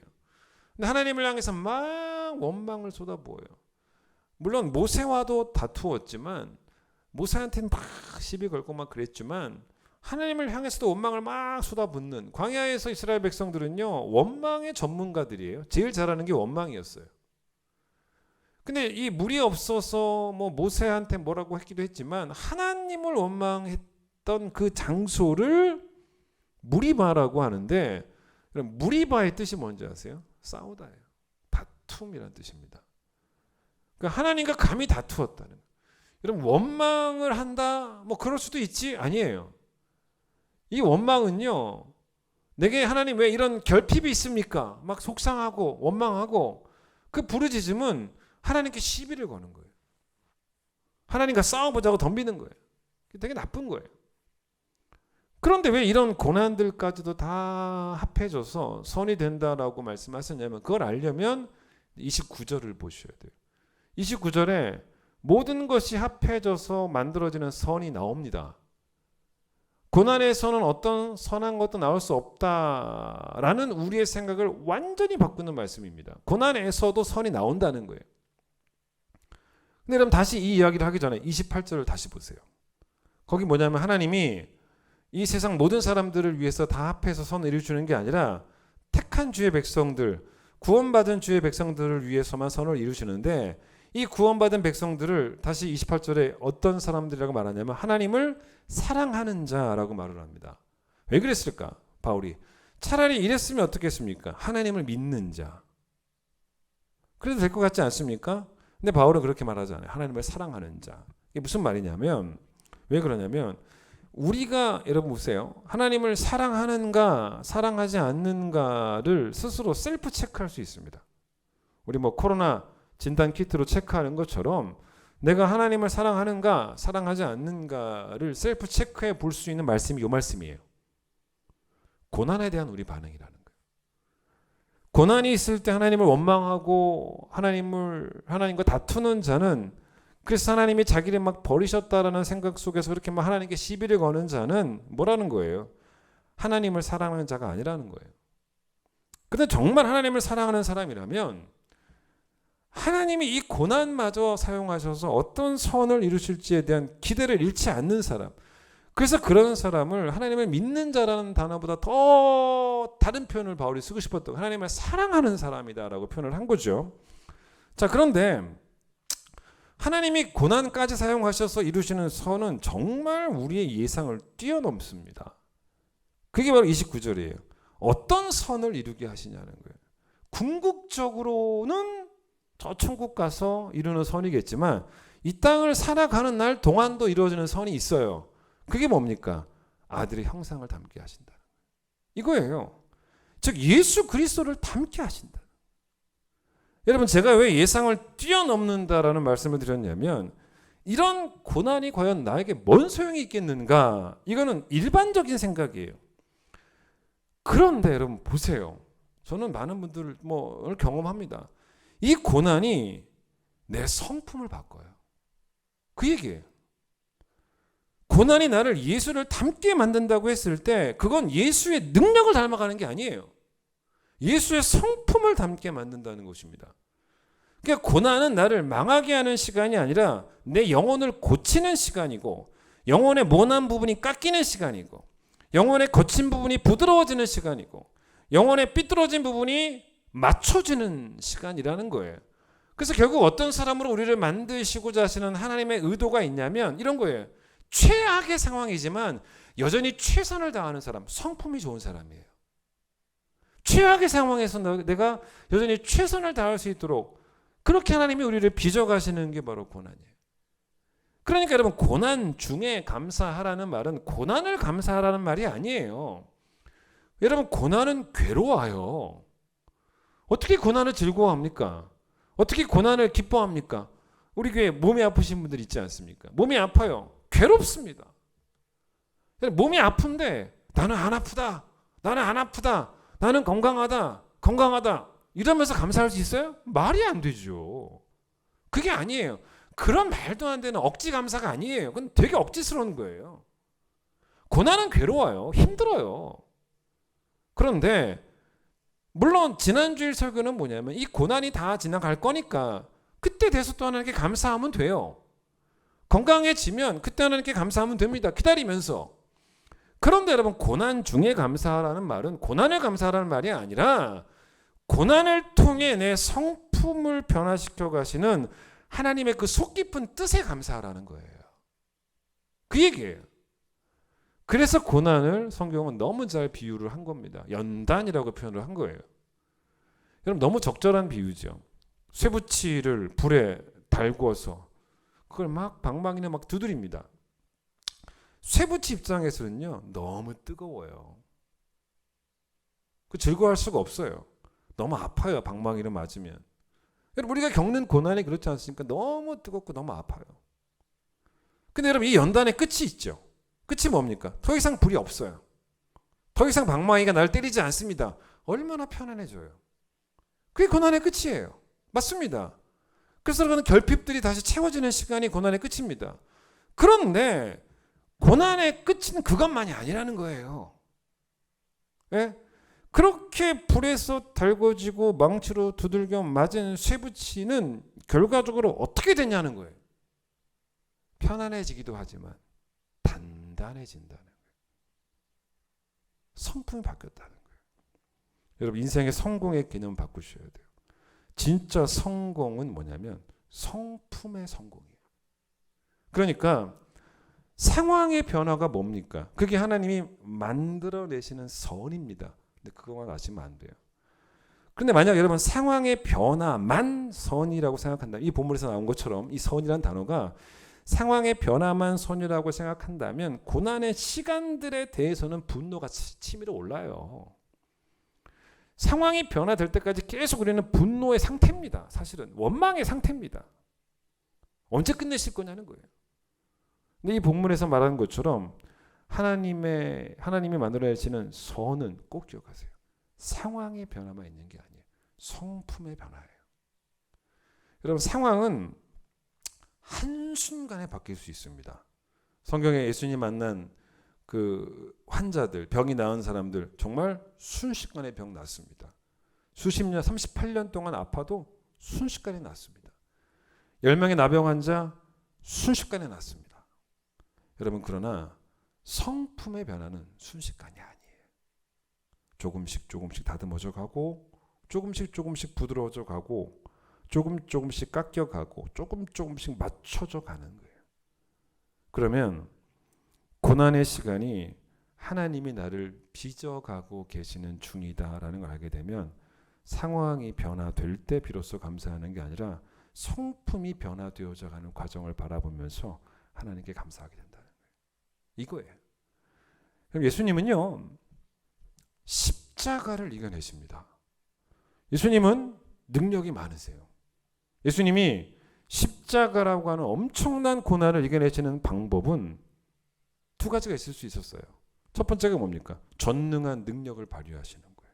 근데 하나님을 향해서 막 원망을 쏟아부어요. 물론 모세와도 다투었지만 모세한테는 막 시비 걸고 막 그랬지만 하나님을 향해서도 원망을 막 쏟아붓는 광야에서 이스라엘 백성들은요 원망의 전문가들이에요. 제일 잘하는 게 원망이었어요. 근데 이 물이 없어서 뭐 모세한테 뭐라고 했기도 했지만 하나님을 원망했던 그 장소를 무리바라고 하는데 무리바의 뜻이 뭔지 아세요? 싸우다예요. 다툼이라는 뜻입니다. 그러니까 하나님과 감히 다투었다는. 여러분 원망을 한다 뭐 그럴 수도 있지 아니에요. 이 원망은요, 내게 하나님 왜 이런 결핍이 있습니까? 막 속상하고 원망하고, 그 부르짖음은 하나님께 시비를 거는 거예요. 하나님과 싸워보자고 덤비는 거예요. 되게 나쁜 거예요. 그런데 왜 이런 고난들까지도 다 합해져서 선이 된다라고 말씀하셨냐면, 그걸 알려면 29절을 보셔야 돼요. 29절에 모든 것이 합해져서 만들어지는 선이 나옵니다. 고난에서는 어떤 선한 것도 나올 수 없다라는 우리의 생각을 완전히 바꾸는 말씀입니다. 고난에서도 선이 나온다는 거예요. 근데 그럼 다시 이 이야기를 하기 전에 28절을 다시 보세요. 거기 뭐냐면 하나님이 이 세상 모든 사람들을 위해서 다 합해서 선을 이루시는 게 아니라 택한 주의 백성들, 구원받은 주의 백성들을 위해서만 선을 이루시는데, 이 구원받은 백성들을 다시 28절에 어떤 사람들이라고 말하냐면 하나님을 사랑하는 자라고 말을 합니다. 왜 그랬을까? 바울이 차라리 이랬으면 어떻겠습니까? 하나님을 믿는 자. 그래도 될 것 같지 않습니까? 근데 바울은 그렇게 말하지 않아요. 하나님을 사랑하는 자. 이게 무슨 말이냐면, 왜 그러냐면 우리가, 여러분 보세요, 하나님을 사랑하는가 사랑하지 않는가를 스스로 셀프 체크할 수 있습니다. 우리 뭐 코로나 진단 키트로 체크하는 것처럼 내가 하나님을 사랑하는가 사랑하지 않는가를 셀프 체크해 볼 수 있는 말씀이 이 말씀이에요. 고난에 대한 우리 반응이라는 거예요. 고난이 있을 때 하나님을 원망하고 하나님과 다투는 자는, 그래서 하나님이 자기를 막 버리셨다라는 생각 속에서 그렇게 막 하나님께 시비를 거는 자는 뭐라는 거예요? 하나님을 사랑하는 자가 아니라는 거예요. 근데 정말 하나님을 사랑하는 사람이라면 하나님이 이 고난마저 사용하셔서 어떤 선을 이루실지에 대한 기대를 잃지 않는 사람, 그래서 그런 사람을 하나님을 믿는 자라는 단어보다 더 다른 표현을 바울이 쓰고 싶었던, 하나님을 사랑하는 사람이다라고 표현을 한 거죠. 자, 그런데 하나님이 고난까지 사용하셔서 이루시는 선은 정말 우리의 예상을 뛰어넘습니다. 그게 바로 29절이에요. 어떤 선을 이루게 하시냐는 거예요. 궁극적으로는 저 천국 가서 이루는 선이겠지만 이 땅을 살아가는 날 동안도 이루어지는 선이 있어요. 그게 뭡니까? 아들의 형상을 닮게 하신다. 이거예요. 즉 예수 그리스도를 닮게 하신다. 여러분, 제가 왜 예상을 뛰어넘는다라는 말씀을 드렸냐면, 이런 고난이 과연 나에게 뭔 소용이 있겠는가? 이거는 일반적인 생각이에요. 그런데 여러분 보세요. 저는 많은 분들을 오늘 경험합니다. 이 고난이 내 성품을 바꿔요. 그 얘기예요. 고난이 나를 예수를 닮게 만든다고 했을 때 그건 예수의 능력을 닮아가는 게 아니에요. 예수의 성품을 닮게 만든다는 것입니다. 그러니까 고난은 나를 망하게 하는 시간이 아니라 내 영혼을 고치는 시간이고, 영혼의 모난 부분이 깎이는 시간이고, 영혼의 거친 부분이 부드러워지는 시간이고, 영혼의 삐뚤어진 부분이 맞춰지는 시간이라는 거예요. 그래서 결국 어떤 사람으로 우리를 만드시고자 하시는 하나님의 의도가 있냐면 이런 거예요. 최악의 상황이지만 여전히 최선을 다하는 사람, 성품이 좋은 사람이에요. 최악의 상황에서 내가 여전히 최선을 다할 수 있도록 그렇게 하나님이 우리를 빚어가시는 게 바로 고난이에요. 그러니까 여러분, 고난 중에 감사하라는 말은 고난을 감사하라는 말이 아니에요. 여러분, 고난은 괴로워요. 어떻게 고난을 즐거워합니까? 어떻게 고난을 기뻐합니까? 우리 교회 몸이 아프신 분들 있지 않습니까? 몸이 아파요. 괴롭습니다. 몸이 아픈데 나는 안 아프다. 나는 안 아프다. 나는 건강하다. 이러면서 감사할 수 있어요? 말이 안 되죠. 그게 아니에요. 그런 말도 안 되는 억지 감사가 아니에요. 그건 되게 억지스러운 거예요. 고난은 괴로워요. 힘들어요. 그런데 물론 지난주일 설교는 뭐냐면 이 고난이 다 지나갈 거니까 그때 돼서 또 하나님께 감사하면 돼요. 건강해지면 그때 하나님께 감사하면 됩니다. 기다리면서. 그런데 여러분, 고난 중에 감사하라는 말은 고난을 감사하라는 말이 아니라 고난을 통해 내 성품을 변화시켜 가시는 하나님의 그 속 깊은 뜻에 감사하라는 거예요. 그 얘기예요. 그래서 고난을 성경은 너무 잘 비유를 한 겁니다. 연단이라고 표현을 한 거예요. 여러분, 너무 적절한 비유죠. 쇠붙이를 불에 달구어서 그걸 막 방망이에 막 두드립니다. 쇠붙이 입장에서는요 너무 뜨거워요. 그 즐거워할 수가 없어요. 너무 아파요. 방망이를 맞으면. 여러분 우리가 겪는 고난이 그렇지 않습니까? 너무 뜨겁고 너무 아파요. 근데 여러분 이 연단의 끝이 있죠. 끝이 뭡니까? 더 이상 불이 없어요. 더 이상 방망이가 날 때리지 않습니다. 얼마나 편안해져요. 그게 고난의 끝이에요. 맞습니다. 그래서 그런 결핍들이 다시 채워지는 시간이 고난의 끝입니다. 그런데 고난의 끝은 그것만이 아니라는 거예요. 예? 그렇게 불에서 달궈지고 망치로 두들겨 맞은 쇠붙이는 결과적으로 어떻게 되냐는 거예요. 편안해지기도 하지만 단단해진다는 거예요. 성품이 바뀌었다는 거예요. 여러분 인생의 성공의 개념 바꾸셔야 돼요. 진짜 성공은 뭐냐면 성품의 성공이에요. 그러니까 상황의 변화가 뭡니까? 그게 하나님이 만들어내시는 선입니다. 근데 그것만 아시면 안 돼요. 그런데 만약 여러분 상황의 변화만 선이라고 생각한다면 이 본문에서 나온 것처럼 이 선이라는 단어가 상황의 변화만 선이라고 생각한다면 고난의 시간들에 대해서는 분노가 치밀어 올라요. 상황이 변화될 때까지 계속 우리는 분노의 상태입니다. 사실은 원망의 상태입니다. 언제 끝내실 거냐는 거예요. 근데 이 본문에서 말하는 것처럼 하나님이 만들어내시는 선은 꼭 기억하세요. 상황의 변화만 있는 게 아니에요. 성품의 변화예요. 여러분 상황은 한순간에 바뀔 수 있습니다. 성경에 예수님 만난 그 환자들, 병이 나은 사람들 정말 순식간에 병 낫습니다. 수십 년, 38년 동안 아파도 순식간에 낫습니다. 10명의 나병 환자 순식간에 낫습니다. 여러분 그러나 성품의 변화는 순식간이 아니에요. 조금씩 다듬어져 가고 조금씩 부드러워져 가고 조금씩 깎여가고 조금씩 맞춰져 가는 거예요. 그러면 고난의 시간이 하나님이 나를 빚어가고 계시는 중이다라는 걸 알게 되면 상황이 변화될 때 비로소 감사하는 게 아니라 성품이 변화되어져 가는 과정을 바라보면서 하나님께 감사하게 된다는 거예요. 이거예요. 그럼 예수님은요 십자가를 이겨내십니다. 예수님은 능력이 많으세요. 예수님이 십자가라고 하는 엄청난 고난을 이겨내시는 방법은 두 가지가 있을 수 있었어요. 첫 번째가 뭡니까? 전능한 능력을 발휘하시는 거예요.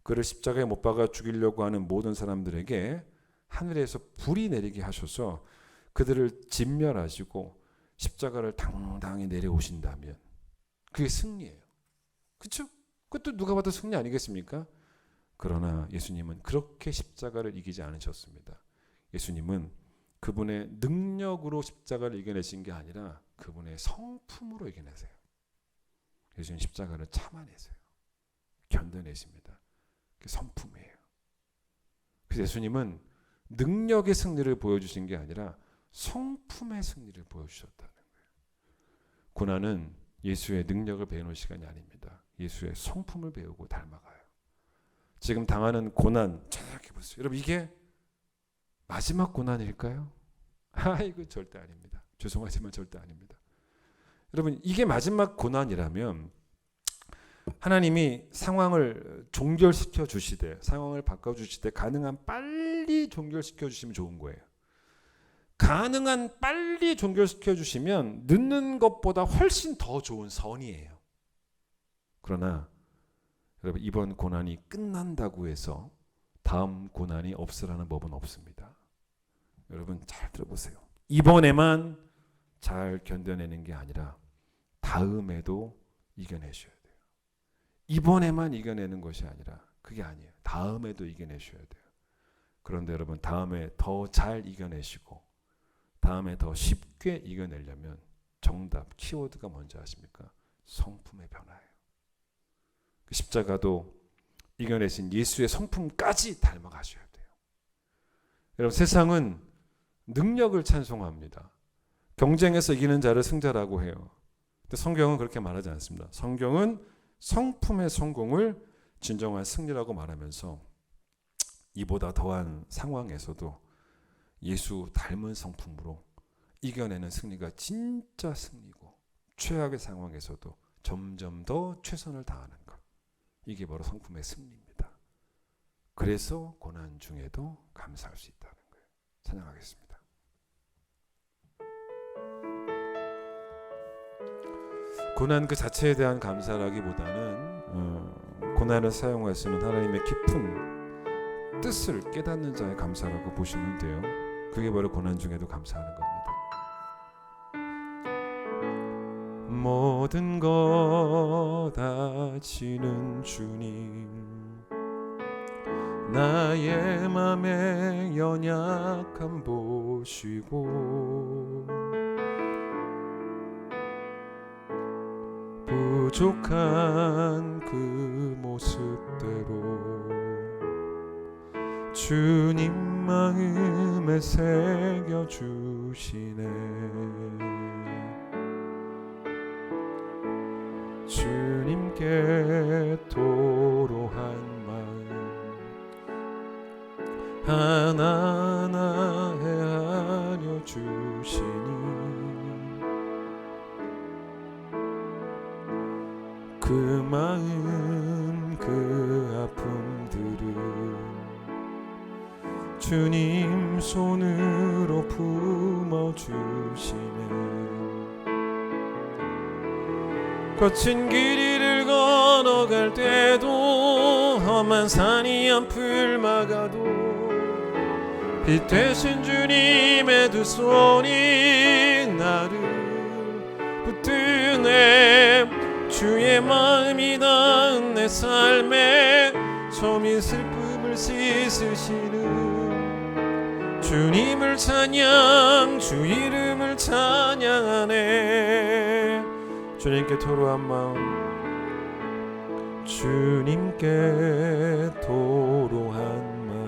그를 십자가에 못 박아 죽이려고 하는 모든 사람들에게 하늘에서 불이 내리게 하셔서 그들을 진멸하시고 십자가를 당당히 내려오신다면 그게 승리예요. 그렇죠? 그것도 누가 봐도 승리 아니겠습니까? 그러나 예수님은 그렇게 십자가를 이기지 않으셨습니다. 예수님은 그분의 능력으로 십자가를 이겨내신 게 아니라 그분의 성품으로 이겨내세요. 예수님 십자가를 참아내세요. 견뎌내십니다. 그게 성품이에요. 그래서 예수님은 능력의 승리를 보여주신 게 아니라 성품의 승리를 보여주셨다는 거예요. 고난은 예수의 능력을 배우는 시간이 아닙니다. 예수의 성품을 배우고 닮아가요. 지금 당하는 고난 생각해 보세요. 여러분 이게 마지막 고난일까요? 이거 절대 아닙니다. 죄송하지만 절대 아닙니다. 여러분 이게 마지막 고난이라면 하나님이 상황을 종결시켜 주시되 상황을 바꿔 주시되 가능한 빨리 종결시켜 주시면 좋은 거예요. 가능한 빨리 종결시켜 주시면 늦는 것보다 훨씬 더 좋은 선이에요. 그러나 여러분 이번 고난이 끝난다고 해서 다음 고난이 없으라는 법은 없습니다. 여러분 잘 들어보세요. 이번에만 잘 견뎌내는 게 아니라 다음에도 이겨내셔야 돼요. 이번에만 이겨내는 것이 아니라 그게 아니에요. 다음에도 이겨내셔야 돼요. 그런데 여러분 다음에 더 잘 이겨내시고 다음에 더 쉽게 이겨내려면 정답, 키워드가 뭔지 아십니까? 성품의 변화예요. 그 십자가도 이겨내신 예수의 성품까지 닮아가셔야 돼요. 여러분 세상은 능력을 찬송합니다. 경쟁에서 이기는 자를 승자라고 해요. 근데 성경은 그렇게 말하지 않습니다. 성경은 성품의 성공을 진정한 승리라고 말하면서 이보다 더한 상황에서도 예수 닮은 성품으로 이겨내는 승리가 진짜 승리고 최악의 상황에서도 점점 더 최선을 다하는 것, 이게 바로 성품의 승리입니다. 그래서 고난 중에도 감사할 수 있다는 거예요. 찬양하겠습니다. 고난 그 자체에 대한 감사라기보다는 고난을 사용할 수 있는 하나님의 깊은 뜻을 깨닫는 자의 감사라고 보시면 돼요. 그게 바로 고난 중에도 감사하는 겁니다. 모든 것 아시는 주님, 나의 맘의 연약함 보시고 부족한 그 모습대로 주님 마음에 새겨주시네. 주님께 토로한 마음 하나하나 헤아려 주시니 그 마음 그 아픔들을 주님 손으로 품어주시네. 거친 길 위를 걸어갈 때도 험한 산이 앞을 막아도 빛 되신 주님의 두 손이 나를 붙드네. 주의 마음이 닿은 내 삶에 처음인 슬픔을 씻으시는 주님을 찬양, 주 이름을 찬양하네. 주님께 토로한 마음, 주님께 토로한 마음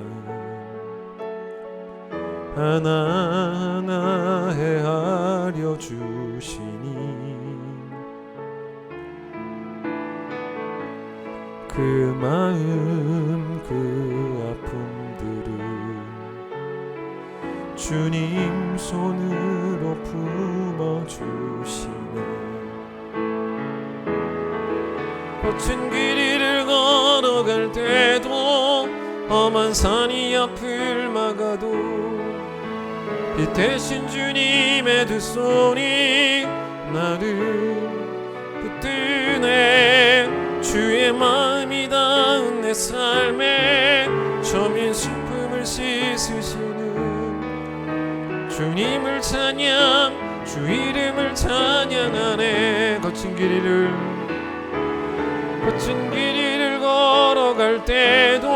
하나하나 헤아려 주시니 그 마음 그 아픔들을 주님 손으로 품어주시네. 거친 길 위를 걸어갈 때도 험한 산이 앞을 막아도 빛 되신 주님의 두 손이 나를 붙드네. 주의 마음이 닿은 내 삶에 처음인 슬픔을 씻으시는 주님을 찬양, 주 이름을 찬양하네. 거친 길 위를 걸어갈 때도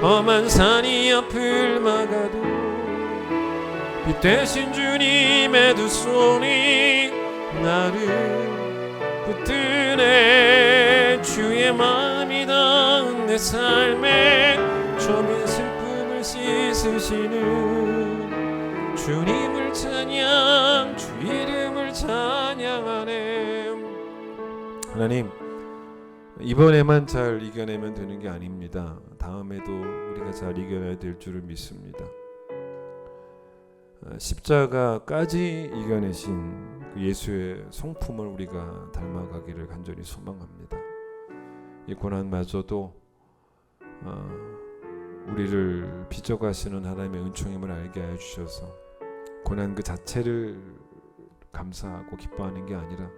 험한 산이 앞을 막아도 빛 되신 주님의 두 손이 나를 붙드네. 주의 마음이 닿은 내 삶에 처음인 슬픔을 씻으시는 주님을 찬양, 주 이름을 찬양하네. 하나님, 이번에만 잘 이겨내면 되는 게 아닙니다. 다음에도 우리가 잘 이겨내야 될 줄을 믿습니다. 십자가까지 이겨내신 그 예수의 성품을 우리가 닮아가기를 간절히 소망합니다. 이 고난마저도 우리를 빚어가시는 하나님의 은총임을 알게 해주셔서 고난 그 자체를 감사하고 기뻐하는 게 아니라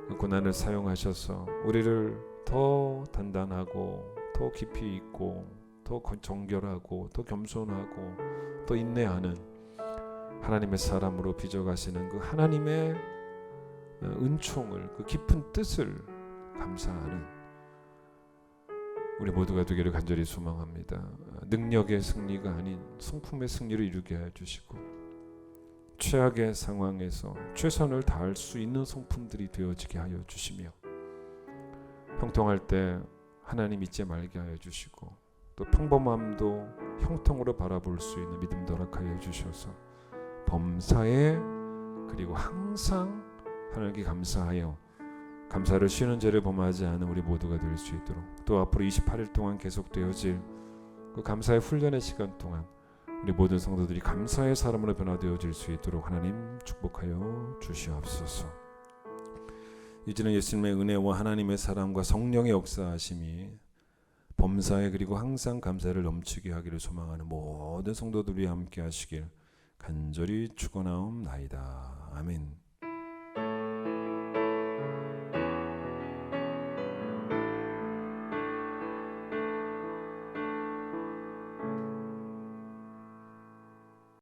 그 고난을 사용하셔서 우리를 더 단단하고 더 깊이 있고 더 정결하고 더 겸손하고 더 인내하는 하나님의 사람으로 빚어가시는 그 하나님의 은총을, 그 깊은 뜻을 감사하는 우리 모두가 되기를 간절히 소망합니다. 능력의 승리가 아닌 성품의 승리를 이루게 해주시고 최악의 상황에서 최선을 다할 수 있는 성품들이 되어지게 하여 주시며 형통할 때 하나님 잊지 말게 하여 주시고 또 평범함도 형통으로 바라볼 수 있는 믿음도 허락하여 주셔서 범사에 그리고 항상 하나님께 감사하여 감사를 쉬는 죄를 범하지 않은 우리 모두가 될 수 있도록 또 앞으로 28일 동안 계속되어질 그 감사의 훈련의 시간 동안 우리 모든 성도들이 감사의 사람으로 변화되어질 수 있도록 하나님 축복하여 주시옵소서. 이제는 예수님의 은혜와 하나님의 사랑과 성령의 역사하심이 범사에 그리고 항상 감사를 넘치게 하기를 소망하는 모든 성도들이 함께 하시길 간절히 축원하옵나이다. 아멘.